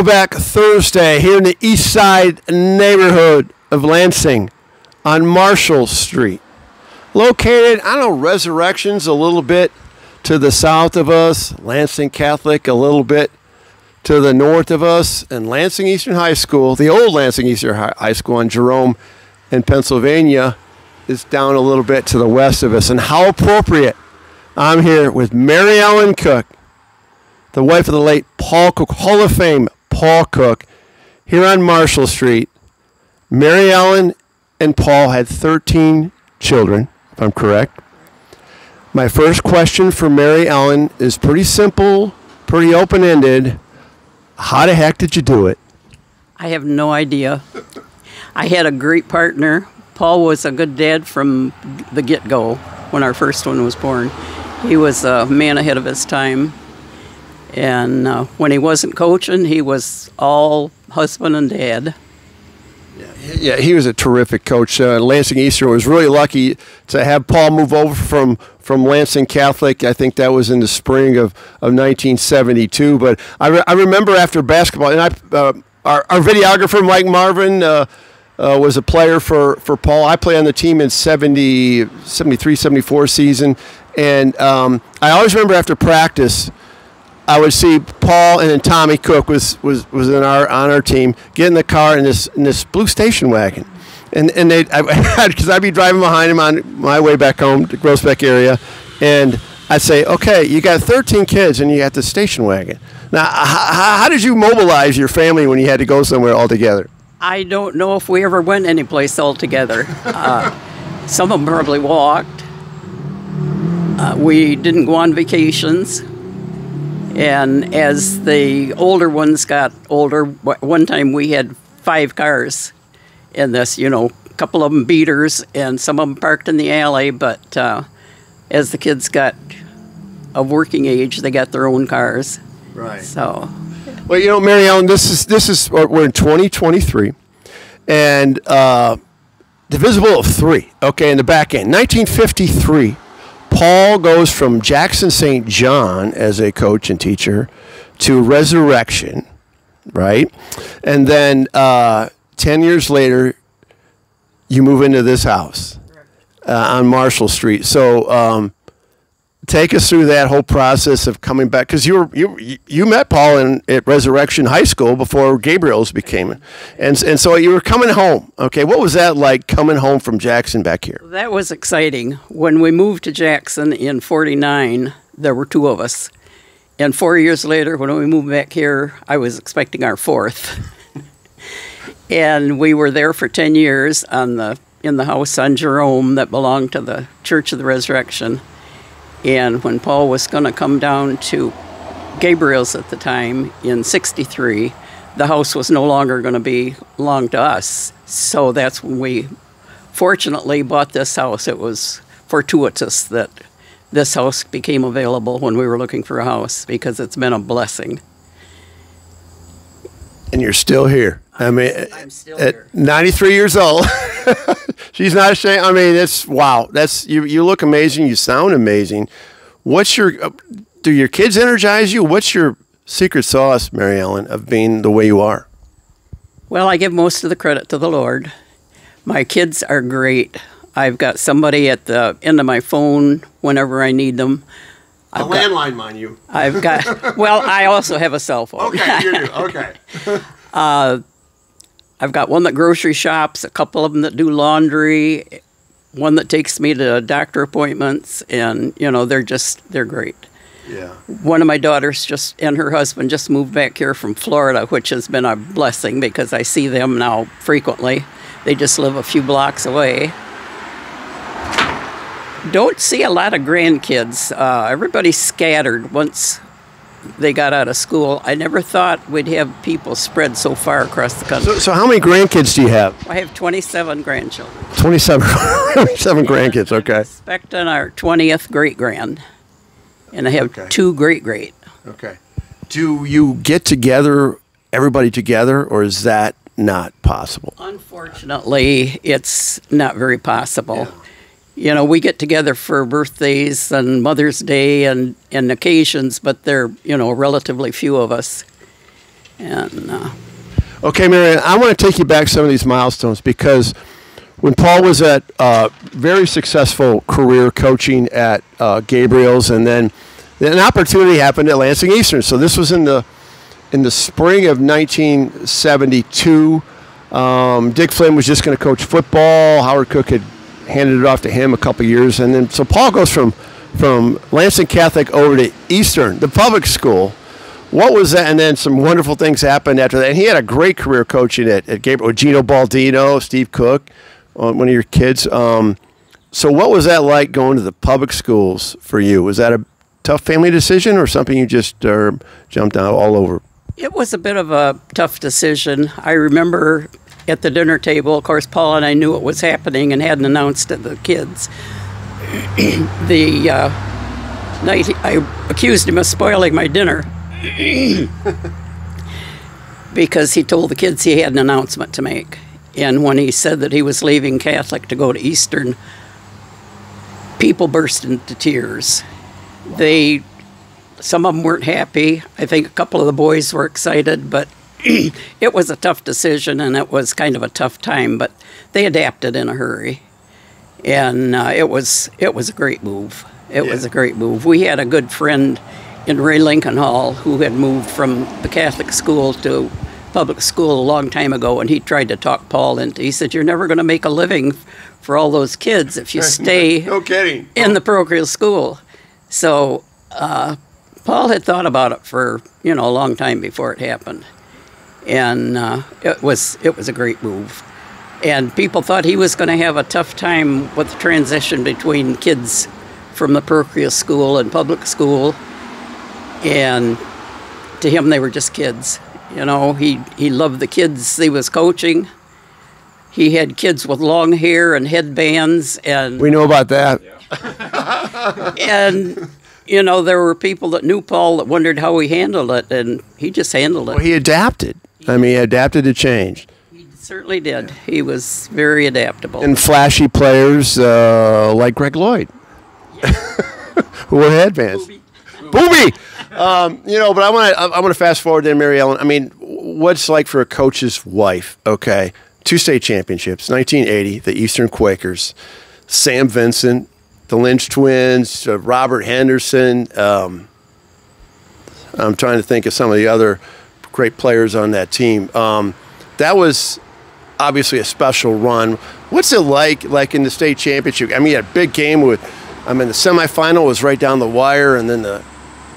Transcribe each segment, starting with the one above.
Throwback Thursday here in the Eastside Neighborhood of Lansing on Marshall Street. Located, I don't know, Resurrection's a little bit to the south of us, Lansing Catholic a little bit to the north of us, and Lansing Eastern High School, the old Lansing Eastern High School on Jerome in Pennsylvania, is down a little bit to the west of us. And how appropriate, I'm here with Maryellen Cook, the wife of the late Paul Cook, Hall of Fame Paul Cook, here on Marshall Street. Maryellen and Paul had 13 children, if I'm correct. My first question for Maryellen is pretty simple, pretty open-ended. How the heck did you do it? I have no idea. I had a great partner. Paul was a good dad from the get-go when our first one was born. He was a man ahead of his time. And when he wasn't coaching, he was all husband and dad. Yeah, he was a terrific coach. Lansing Eastern was really lucky to have Paul move over from Lansing Catholic. I think that was in the spring of 1972. But I remember after basketball, and our videographer, Mike Marvin, was a player for Paul. I played on the team in 73, 74 season. And I always remember after practice, I would see Paul, and then Tommy Cook was on our team, get in the car in this blue station wagon, and because I'd be driving behind him on my way back home to Groesbeck area, and I'd say, okay, you got 13 kids and you got the station wagon. Now, how did you mobilize your family when you had to go somewhere all together? I don't know if we ever went anyplace all together. Some of them probably walked. We didn't go on vacations. And as the older ones got older, one time we had 5 cars in this, a couple of them beaters and some of them parked in the alley. But as the kids got of working age, they got their own cars. Right. So, well, Maryellen, this is we're in 2023, and divisible of 3. Okay, in the back end, 1953. Paul goes from Jackson St. John as a coach and teacher to Resurrection, right? And then 10 years later, you move into this house on Marshall Street. So take us through that whole process of coming back, because you met Paul at Resurrection High School before Gabriel's became, and so you were coming home. Okay, what was that like, coming home from Jackson back here? That was exciting. When we moved to Jackson in '49, there were 2 of us, and 4 years later, when we moved back here, I was expecting our 4th, and we were there for 10 years in the house on Jerome that belonged to the Church of the Resurrection. And when Paul was going to come down to Gabriel's at the time in '63, the house was no longer going to belong to us. So that's when we fortunately bought this house. It was fortuitous that this house became available when we were looking for a house, because it's been a blessing. And you're still here. I mean, I'm still at here. 93 years old. She's not ashamed. I mean, it's wow. That's you look amazing. You sound amazing. Do your kids energize you? What's your secret sauce, Maryellen, of being the way you are? Well, I give most of the credit to the Lord. My kids are great. I've got somebody at the end of my phone whenever I need them. A landline, mind you. I've got, well, I also have a cell phone. Okay, you do. Okay. I've got one that grocery shops, a couple of them that do laundry, one that takes me to doctor appointments, and, they're great. Yeah. One of my daughters and her husband just moved back here from Florida, which has been a blessing because I see them now frequently. They just live a few blocks away. Don't see a lot of grandkids. Everybody's scattered once they got out of school. I never thought we'd have people spread so far across the country. So how many grandkids do you have? I have 27 grandchildren. 27 grandkids, okay. Expecting our 20th great-grand. And I have 2 great-great. Okay. Do you get together, everybody together, or is that not possible? Unfortunately, it's not very possible. Yeah. We get together for birthdays and Mother's Day and occasions, but they're, relatively few of us. And Okay, Maryellen, I want to take you back some of these milestones because when Paul was at very successful career coaching at Gabriel's, and then an opportunity happened at Lansing Eastern. So this was in the spring of 1972. Dick Flynn was just going to coach football. Howard Cook had handed it off to him a couple years, and then so Paul goes from Lansing Catholic over to Eastern, the public school. What was that? And then some wonderful things happened after that. And he had a great career coaching at Gabriel with Gino Baldino, Steve Cook, one of your kids. So what was that like going to the public schools for you? Was that a tough family decision or something you just jumped out all over? it was a bit of a tough decision. I remember at the dinner table, of course, Paul and I knew what was happening and hadn't announced it to the kids. The night I accused him of spoiling my dinner because he told the kids he had an announcement to make. And when he said that he was leaving Catholic to go to Eastern, people burst into tears. Some of them weren't happy. I think a couple of the boys were excited, but it was a tough decision and it was kind of a tough time, but they adapted in a hurry. And it was a great move. It was a great move. We had a good friend in Ray Lincoln Hall who had moved from the Catholic school to public school a long time ago, and he tried to talk Paul into. He said, "You're never going to make a living for all those kids if you stay no kidding. In the parochial school." So Paul had thought about it for a long time before it happened, and it was a great move. And people thought he was going to have a tough time with the transition between kids from the parochial school and public school, and to him they were just kids. He loved the kids he was coaching. He had kids with long hair and headbands, and we know about that. And there were people that knew Paul that wondered how he handled it, and he just handled it. Well, he adapted. I mean, he adapted to change. He certainly did. He was very adaptable. And flashy players like Greg Lloyd, who wore headbands. Booby. But I want to fast forward then, Maryellen. I mean, what's like for a coach's wife? Okay, 2 state championships, 1980, the Eastern Quakers, Sam Vincent, the Lynch twins, Robert Henderson. I'm trying to think of some of the other great players on that team. That was obviously a special run. What's it like in the state championship? I mean, you had a big game the semifinal was right down the wire, and then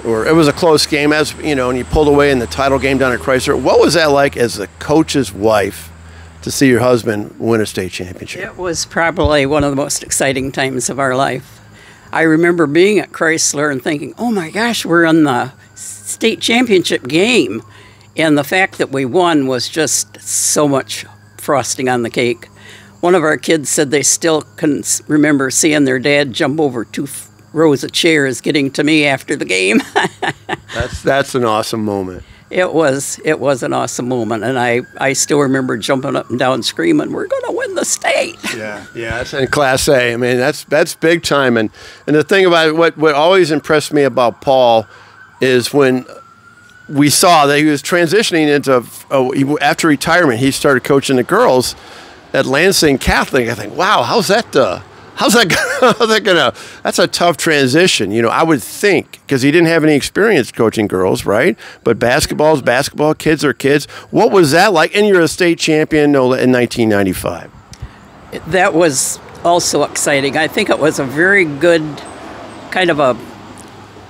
it was a close game, and you pulled away in the title game down at Chrysler. What was that like as a coach's wife to see your husband win a state championship? It was probably one of the most exciting times of our life. I remember being at Chrysler and thinking, oh my gosh, we're in the state championship game. And the fact that we won was just so much frosting on the cake. One of our kids said they still can remember seeing their dad jump over 2 rows of chairs getting to me after the game. That's an awesome moment. It was an awesome moment, and I still remember jumping up and down screaming, "We're going to win the state!" Yeah, that's in Class A. I mean, that's big time. And the thing about it, what always impressed me about Paul is when we saw that he was transitioning into after retirement, he started coaching the girls at Lansing Catholic. I think, wow, how's that gonna? That's a tough transition. I would think, because he didn't have any experience coaching girls, right? But basketball is basketball. Kids are kids. What was that like? And you're a state champion in 1995. That was also exciting. I think it was a very good kind of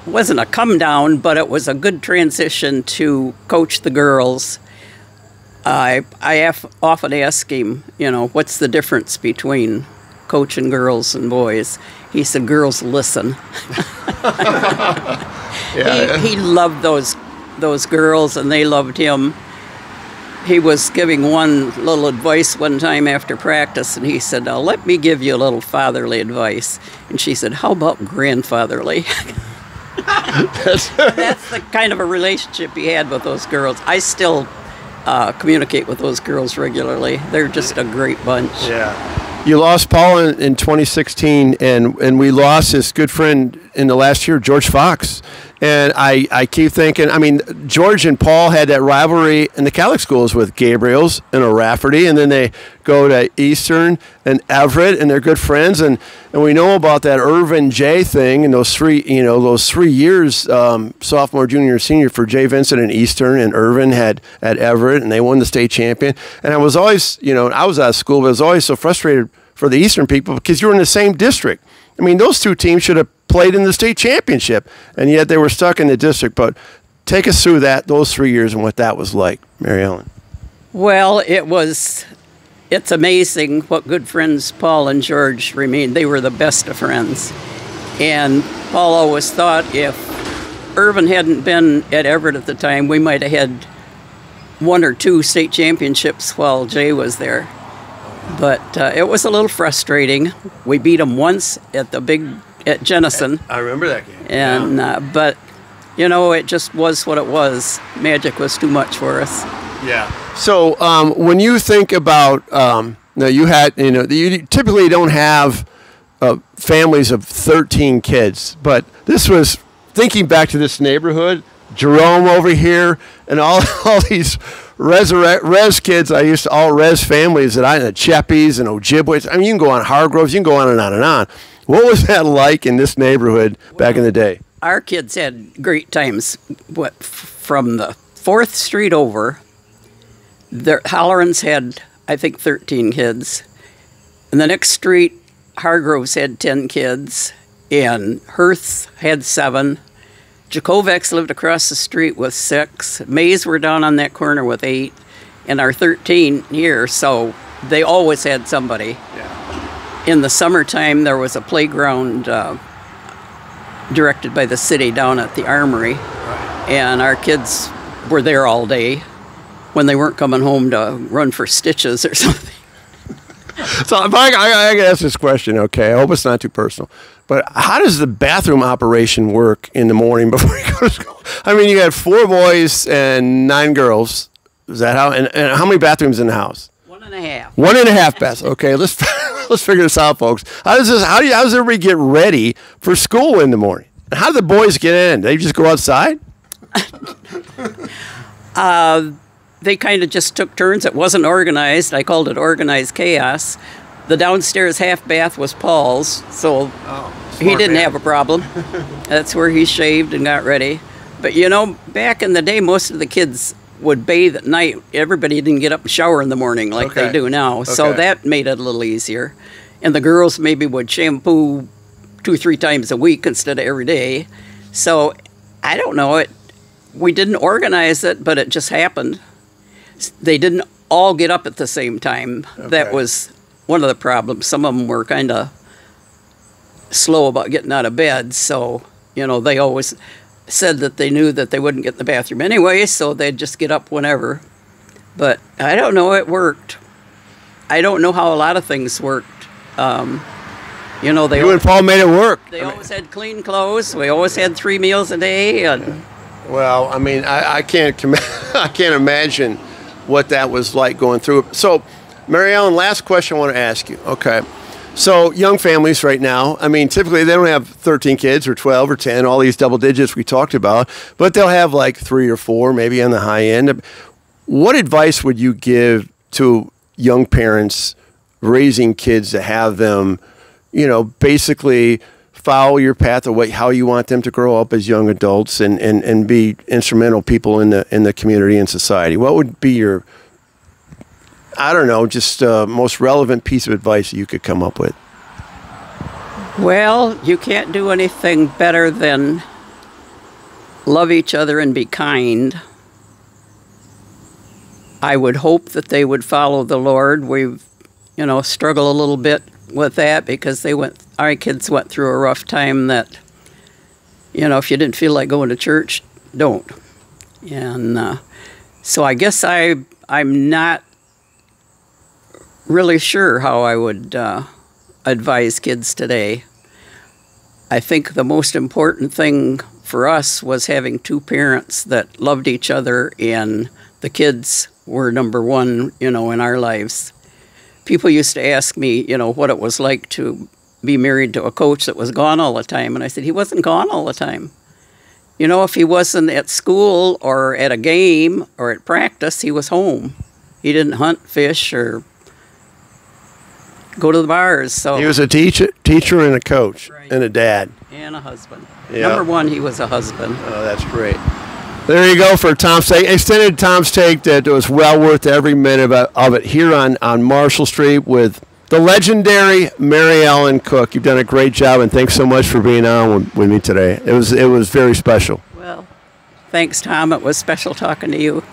wasn't a come down, but it was a good transition to coach the girls. I often ask him, what's the difference between coaching girls and boys? He said, girls listen. He loved those girls, and they loved him. He was giving one little advice one time after practice, and he said, now let me give you a little fatherly advice. And she said, how about grandfatherly? That's the kind of a relationship he had with those girls. I still communicate with those girls regularly. They're just a great bunch. Yeah. You lost Paul in 2016, and we lost his good friend in the last year, George Fox. And I keep thinking, I mean, George and Paul had that rivalry in the Catholic schools with Gabriel's and O'Rafferty, and then they go to Eastern and Everett, and they're good friends. And we know about that Irvin J thing and those 3 years, sophomore, junior, and senior for Jay Vincent and Eastern, and Irvin had at Everett, and they won the state champion. And I was always, I was out of school, but I was always so frustrated for the Eastern people because you were in the same district. I mean, those two teams should have played in the state championship, and yet they were stuck in the district. But take us through those 3 years and what that was like, Maryellen. Well, it's amazing what good friends Paul and George remained. They were the best of friends. And Paul always thought if Irvin hadn't been at Everett at the time, we might have had 1 or 2 state championships while Jay was there. But it was a little frustrating. We beat them once at Jennison. I remember that game. And but it just was what it was. Magic was too much for us. Yeah. So when you think about you typically don't have families of 13 kids, but this was thinking back to this neighborhood. Jerome over here, and all these res kids. I used to all res families the Cheppies and Ojibways. I mean, you can go on Hargroves, you can go on and on and on. What was that like in this neighborhood back in the day? Our kids had great times. From the 4th Street over, the Hollerons had, I think, 13 kids. And the next street, Hargroves had 10 kids, and Hearth had 7. Jakovacs lived across the street with 6. Mays were down on that corner with 8. And our 13 here, so they always had somebody. Yeah. In the summertime, there was a playground directed by the city down at the Armory. Right. And our kids were there all day when they weren't coming home to run for stitches or something. So if I can ask this question, okay? I hope it's not too personal. But how does the bathroom operation work in the morning before you go to school? I mean, you got 4 boys and 9 girls. Is that how? And how many bathrooms in the house? 1.5. 1.5 baths. Okay, let's figure this out, folks. How does everybody get ready for school in the morning? And how do the boys get in? They just go outside? They kind of just took turns. It wasn't organized. I called it organized chaos. The downstairs half bath was Paul's, so he didn't have a problem. That's where he shaved and got ready. But back in the day, most of the kids would bathe at night. Everybody didn't get up and shower in the morning like they do now. Okay. So that made it a little easier. And the girls maybe would shampoo 2 or 3 times a week instead of every day. So I don't know. We didn't organize it, but it just happened. They didn't all get up at the same time. Okay. That was one of the problems. Some of them were kind of slow about getting out of bed, so they always said that they knew that they wouldn't get in the bathroom anyway, so they'd just get up whenever. But I don't know, it worked. I don't know how a lot of things worked. You and Paul made it work. They always had clean clothes. We always had 3 meals a day. And well, I mean, I can't imagine what that was like going through it. So, Maryellen, last question I want to ask you. Okay. So, young families right now, I mean, typically they don't have 13 kids or 12 or 10, all these double digits we talked about, but they'll have like 3 or 4, maybe on the high end. What advice would you give to young parents raising kids to have them, basically follow your path of how you want them to grow up as young adults and be instrumental people in the community and society? What would be your, I don't know, just most relevant piece of advice that you could come up with? Well, you can't do anything better than love each other and be kind. I would hope that they would follow the Lord. We've, struggled a little bit with that because our kids went through a rough time that, if you didn't feel like going to church, don't. And so I guess I'm not really sure how I would advise kids today. I think the most important thing for us was having 2 parents that loved each other, and the kids were number 1, in our lives. People used to ask me, what it was like to be married to a coach that was gone all the time. And I said, he wasn't gone all the time. You know, if he wasn't at school or at a game or at practice, he was home. He didn't hunt, fish, or go to the bars. So he was a teacher and a coach, right, and a dad. And a husband. Yep. Number one, he was a husband. Oh, that's great. There you go for Tom's Take. Extended Tom's Take that was well worth every minute of it here on Marshall Street with the legendary Maryellen Cook. You've done a great job, and thanks so much for being on with me today. It was very special. Well, thanks, Tom. It was special talking to you.